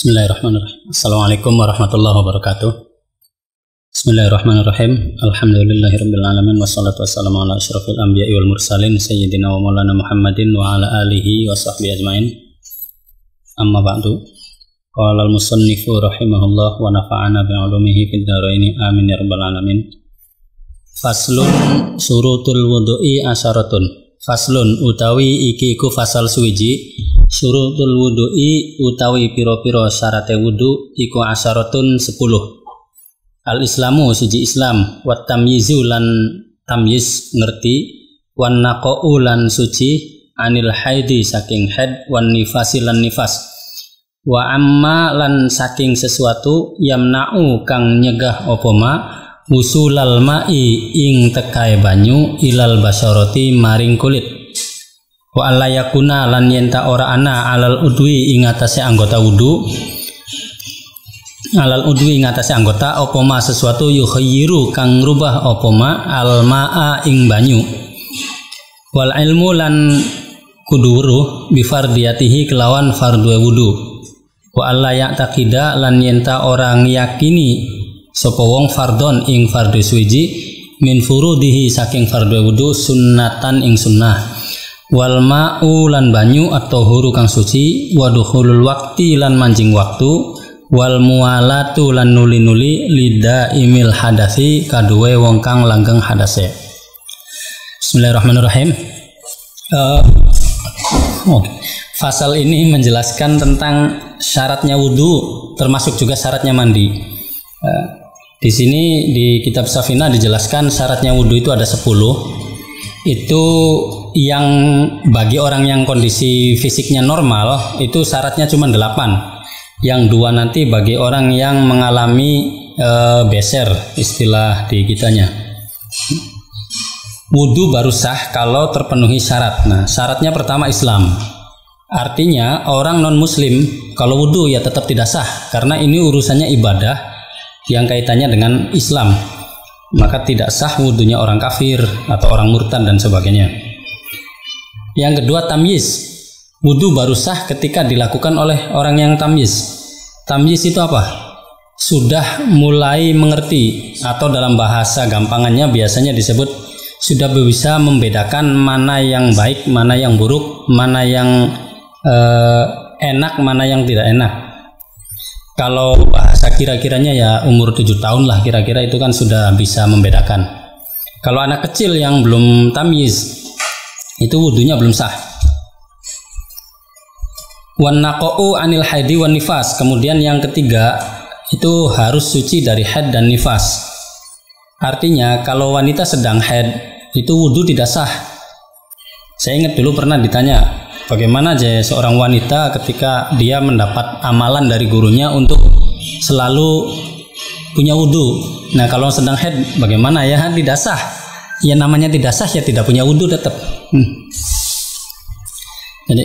Bismillahirrahmanirrahim. Assalamualaikum warahmatullahi wabarakatuh. Bismillahirrahmanirrahim. Alhamdulillahirabbil alamin wassalatu wassalamu ala asyrofil anbiya'i wal mursalin sayyidina wa maulana Muhammadin wa ala alihi wa sahbihi ajmain. Amma ba'du. Qala al-musannifu rahimahullah wa nafa'ana bi 'ulumihi fid dharain amin ya rabbal alamin. Faslun surutul wudu'i asyaratun. Faslun utawi iki iku fasal suwiji. Surutul wudu'i utawi piro-piro syarate wudu iku asyaratun 10. Al-islamu siji Islam, wat tamyizu lan tamyiz ngerti, wan naqa'u lan suci, anil haidi saking haid, wan nifasi lan nifas, wa amma lan saking sesuatu yamna'u kang nyegah apa ma usulal ma'i ing tekai banyu ilal basyarati maring kulit, wa alla yakuna lan yenta ora ana alal udwi ing atase anggota wudu alal udwi ing atase anggota apa ma sesuatu yukhayyiru kang ngrubah apa ma al ma'a ing banyu, wal ilmu lan kudu weruh bi fardiyatihi kelawan fardhu wudu, wa alla ya'taqida lan yenta orang yakini sapa wong fardhon ing fardhu suwiji min furudihi saking fardhu wudu sunnatan ing sunnah, wal ma'u lan banyu atau huru kang suci, wa dukhulul waqti lan manjing waktu, wal muwalatu lan nuli-nuli lida imil hadasi kaduwe wong kang langgeng hadase. Bismillahirrahmanirrahim. Fasal ini menjelaskan tentang syaratnya wudu termasuk juga syaratnya mandi. Di sini di kitab Safina dijelaskan syaratnya wudu itu ada 10. Itu yang bagi orang yang kondisi fisiknya normal itu syaratnya cuma 8. Yang 2 nanti bagi orang yang mengalami beser istilah di kitanya. Wudu baru sah kalau terpenuhi syarat. Nah, syaratnya pertama Islam. Artinya orang non muslim kalau wudu ya tetap tidak sah karena ini urusannya ibadah yang kaitannya dengan Islam. Maka tidak sah wudunya orang kafir atau orang murtad dan sebagainya. Yang kedua tamyiz. Wudu baru sah ketika dilakukan oleh orang yang tamyiz. Tamyiz itu apa? Sudah mulai mengerti atau dalam bahasa gampangannya biasanya disebut sudah bisa membedakan mana yang baik, mana yang buruk, mana yang enak, mana yang tidak enak. Kalau bahasa kira-kiranya ya umur 7 tahun lah kira-kira itu kan sudah bisa membedakan. Kalau anak kecil yang belum tamyiz itu wudunya belum sah. Wan naqa'u anil haidi wan nifas. Kemudian yang ketiga itu harus suci dari haid dan nifas. Artinya kalau wanita sedang haid itu wudu tidak sah. Saya ingat dulu pernah ditanya bagaimana aja seorang wanita ketika dia mendapat amalan dari gurunya untuk selalu punya wudu. Nah kalau sedang haid bagaimana ya? Tidak sah. Ya namanya tidak sah ya tidak punya wudu tetap. Jadi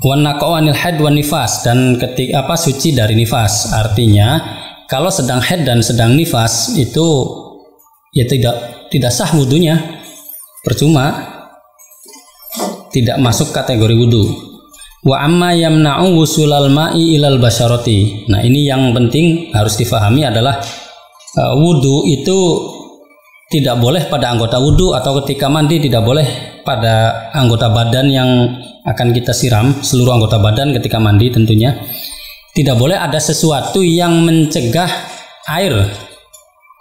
wan naqa'u anil haid wan nifas, dan ketika suci dari nifas. Artinya kalau sedang haid dan sedang nifas itu ya tidak sah wudunya. Percuma, tidak masuk kategori wudu. Wa amma yamna'u wusulal ma'i ilal basyarati. Nah, ini yang penting harus difahami adalah wudu itu tidak boleh pada anggota wudu atau ketika mandi tidak boleh pada anggota badan yang akan kita siram, seluruh anggota badan ketika mandi tentunya. Tidak boleh ada sesuatu yang mencegah air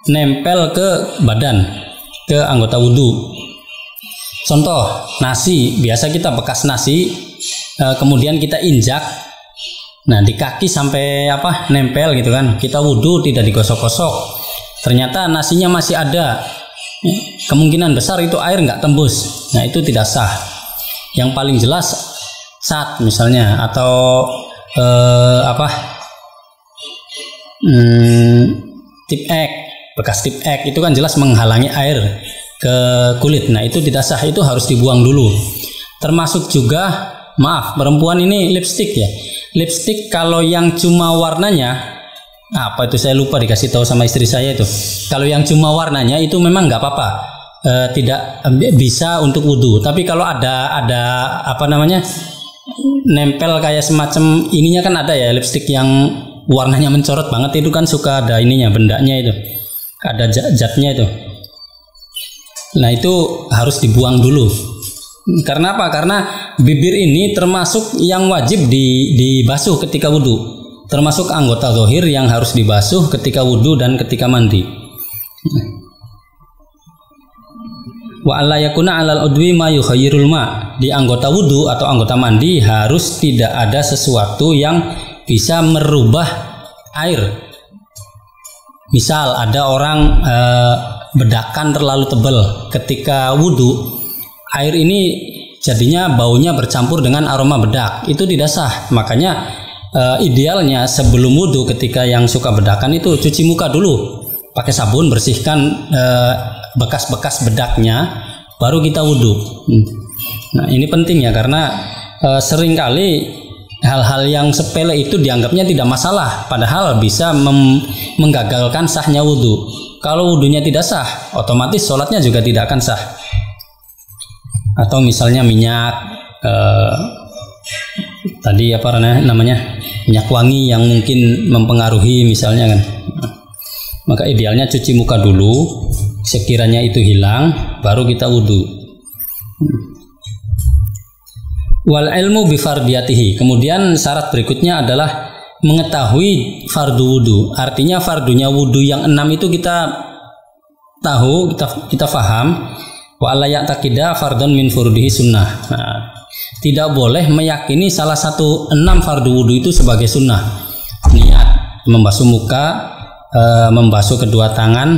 nempel ke badan, ke anggota wudu. Contoh, nasi, biasa kita bekas nasi, kemudian kita injak, nah di kaki sampai nempel gitu kan, kita wudu tidak digosok-gosok, ternyata nasinya masih ada, kemungkinan besar itu air nggak tembus, nah itu tidak sah. Yang paling jelas cat misalnya atau tip ek, bekas tip ek itu kan jelas menghalangi air ke kulit. Nah itu tidak sah, itu harus dibuang dulu. Termasuk juga perempuan ini lipstick ya. Lipstick kalau yang cuma warnanya itu saya lupa dikasih tahu sama istri saya itu. Kalau yang cuma warnanya itu memang nggak apa-apa, tidak bisa untuk wudu. Tapi kalau ada nempel kayak semacam ininya kan ada ya lipstick yang warnanya mencorot banget itu kan suka ada ininya, bendanya itu, ada zat-zatnya itu. Nah itu harus dibuang dulu. Karena apa? Karena bibir ini termasuk yang wajib dibasuh ketika wudhu, termasuk anggota zahir yang harus dibasuh ketika wudhu dan ketika mandi. Wa alla yakuna 'alal udwi ma yukhayyirul ma. Di anggota wudu atau anggota mandi harus tidak ada sesuatu yang bisa merubah air. Misal ada orang bedakan terlalu tebal ketika wudu, air ini jadinya baunya bercampur dengan aroma bedak, itu tidak sah. Makanya idealnya sebelum wudu ketika yang suka bedakan itu cuci muka dulu pakai sabun, bersihkan bekas-bekas bedaknya, baru kita wudhu. Nah ini penting ya, karena seringkali hal-hal yang sepele itu dianggapnya tidak masalah, padahal bisa menggagalkan sahnya wudhu. Kalau wudhunya tidak sah, otomatis sholatnya juga tidak akan sah. Atau misalnya minyak tadi apa namanya, minyak wangi yang mungkin mempengaruhi misalnya kan. Maka idealnya cuci muka dulu, sekiranya itu hilang baru kita wudhu. Wal ilmu bifardiyatihi. Kemudian syarat berikutnya adalah mengetahui fardu wudhu. Artinya fardunya wudhu yang 6 itu kita tahu, kita faham. Wa alla ya'taqida fardun min furudihi sunnah. Nah, tidak boleh meyakini salah satu 6 fardu wudhu itu sebagai sunnah. Niat membasuh muka, membasuh kedua tangan,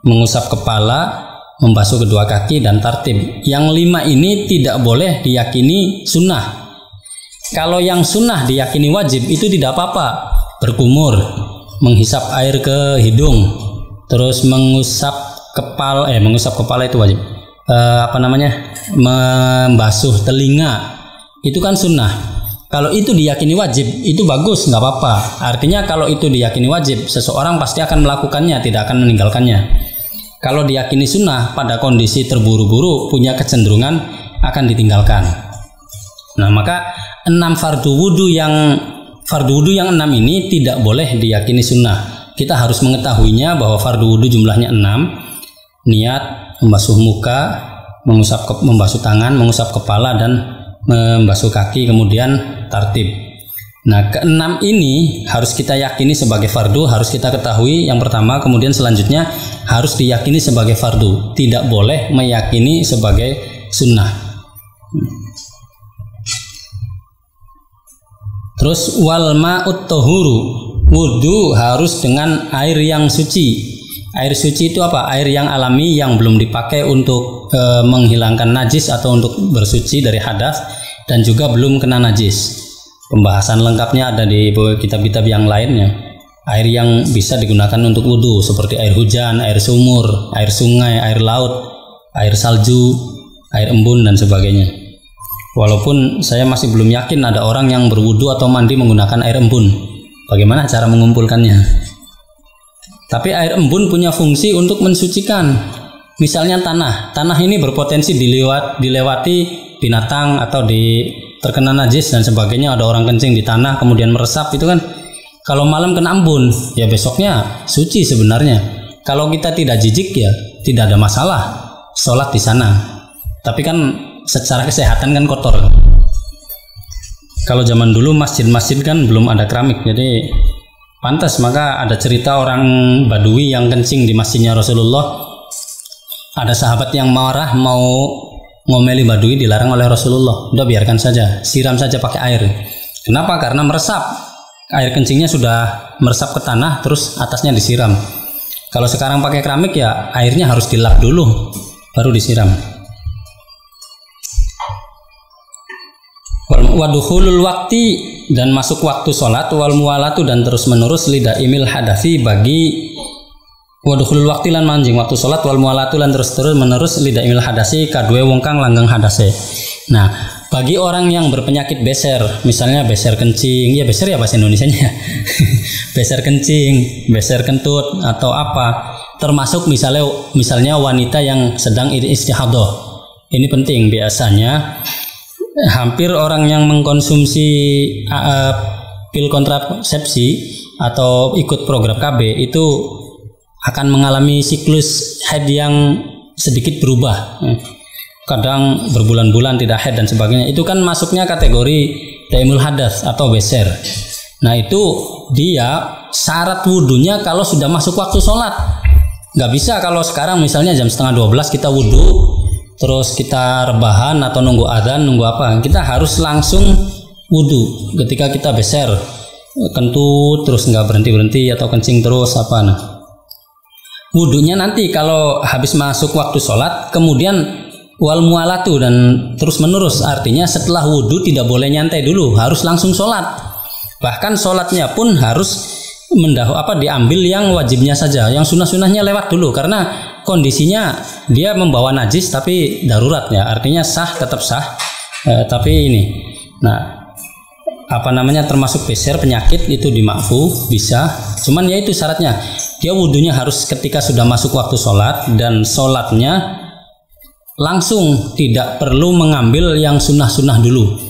mengusap kepala, membasuh kedua kaki, dan tartib. Yang 5 ini tidak boleh diyakini sunnah. Kalau yang sunnah diyakini wajib itu tidak apa-apa. Berkumur, menghisap air ke hidung, terus mengusap kepala itu wajib. Membasuh telinga itu kan sunnah. Kalau itu diyakini wajib, itu bagus, nggak apa-apa. Artinya kalau itu diyakini wajib, seseorang pasti akan melakukannya, tidak akan meninggalkannya. Kalau diyakini sunnah, pada kondisi terburu-buru, punya kecenderungan akan ditinggalkan. Nah, maka 6 fardu wudhu yang 6 ini tidak boleh diyakini sunnah. Kita harus mengetahuinya bahwa fardu wudhu jumlahnya 6. Niat, membasuh muka, membasuh tangan, mengusap kepala, dan membasuh kaki, kemudian tartib. Nah, ke-6 ini harus kita yakini sebagai fardu, harus kita ketahui yang pertama, kemudian selanjutnya harus diyakini sebagai fardu, tidak boleh meyakini sebagai sunnah. Terus wal ma'ut tahuru, wudu harus dengan air yang suci. Air suci itu apa? Air yang alami yang belum dipakai untuk menghilangkan najis atau untuk bersuci dari hadas, dan juga belum kena najis. Pembahasan lengkapnya ada di kitab-kitab yang lainnya. Air yang bisa digunakan untuk wudhu seperti air hujan, air sumur, air sungai, air laut, air salju, air embun, dan sebagainya. Walaupun saya masih belum yakin ada orang yang berwudhu atau mandi menggunakan air embun. Bagaimana cara mengumpulkannya? Tapi air embun punya fungsi untuk mensucikan. Misalnya tanah ini berpotensi dilewati binatang atau terkena najis dan sebagainya. Ada orang kencing di tanah kemudian meresap, itu kan kalau malam kena embun, ya besoknya suci sebenarnya. Kalau kita tidak jijik ya tidak ada masalah sholat di sana. Tapi kan secara kesehatan kan kotor. Kalau zaman dulu masjid-masjid kan belum ada keramik, jadi pantas. Maka ada cerita orang Badui yang kencing di masjidnya Rasulullah. Ada sahabat yang marah mau ngomeli Badui, dilarang oleh Rasulullah. Udah biarkan saja, siram saja pakai air. Kenapa? Karena meresap. Air kencingnya sudah meresap ke tanah, terus atasnya disiram. Kalau sekarang pakai keramik ya airnya harus dilap dulu, baru disiram. Wadukhulul wakti, dan masuk waktu sholat, wal muwalatu, dan terus menerus lidaimil hadasi bagi wadukhulul wakti lan manjing waktu sholat, wal muwalatu lan terus menerus lidaimil hadasi kadue wong kang langgeng hadase. Nah, bagi orang yang berpenyakit beser, misalnya beser kencing, ya beser ya bahasa Indonesianya, beser kencing, beser kentut atau apa, termasuk misalnya wanita yang sedang istihadah. Ini penting. Biasanya hampir orang yang mengkonsumsi pil kontrasepsi atau ikut program KB itu akan mengalami siklus haid yang sedikit berubah. Kadang berbulan-bulan tidak haid dan sebagainya. Itu kan masuknya kategori taimul hadas atau beser. Nah itu dia syarat wudhunya kalau sudah masuk waktu sholat. Nggak bisa kalau sekarang misalnya jam 11:30 kita wudhu, terus kita rebahan atau nunggu adzan, nunggu apa. Kita harus langsung wudhu ketika kita beser, kentut terus nggak berhenti-berhenti atau kencing terus apa. Nah wudhunya nanti kalau habis masuk waktu sholat, kemudian wal mualatu dan terus menerus, artinya setelah wudhu tidak boleh nyantai dulu, harus langsung sholat. Bahkan sholatnya pun harus diambil yang wajibnya saja, yang sunnah-sunnahnya lewat dulu, karena kondisinya dia membawa najis tapi darurat ya, artinya sah, tetap sah, tapi ini, nah termasuk beser penyakit itu dimakfu bisa, cuman ya itu syaratnya dia wudhunya harus ketika sudah masuk waktu sholat dan sholatnya langsung, tidak perlu mengambil yang sunnah-sunnah dulu.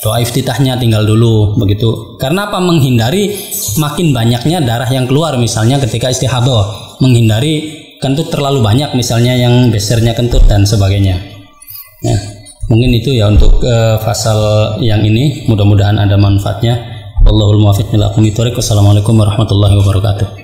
Doa iftitahnya tinggal dulu begitu. Karena apa? Menghindari makin banyaknya darah yang keluar, misalnya ketika istihadhah, menghindari kentut terlalu banyak, misalnya yang besernya kentut dan sebagainya. Ya, mungkin itu ya untuk pasal yang ini. Mudah-mudahan ada manfaatnya. Wallahul muwaffiq ila aqwamit thoriq. Wassalamualaikum warahmatullahi wabarakatuh.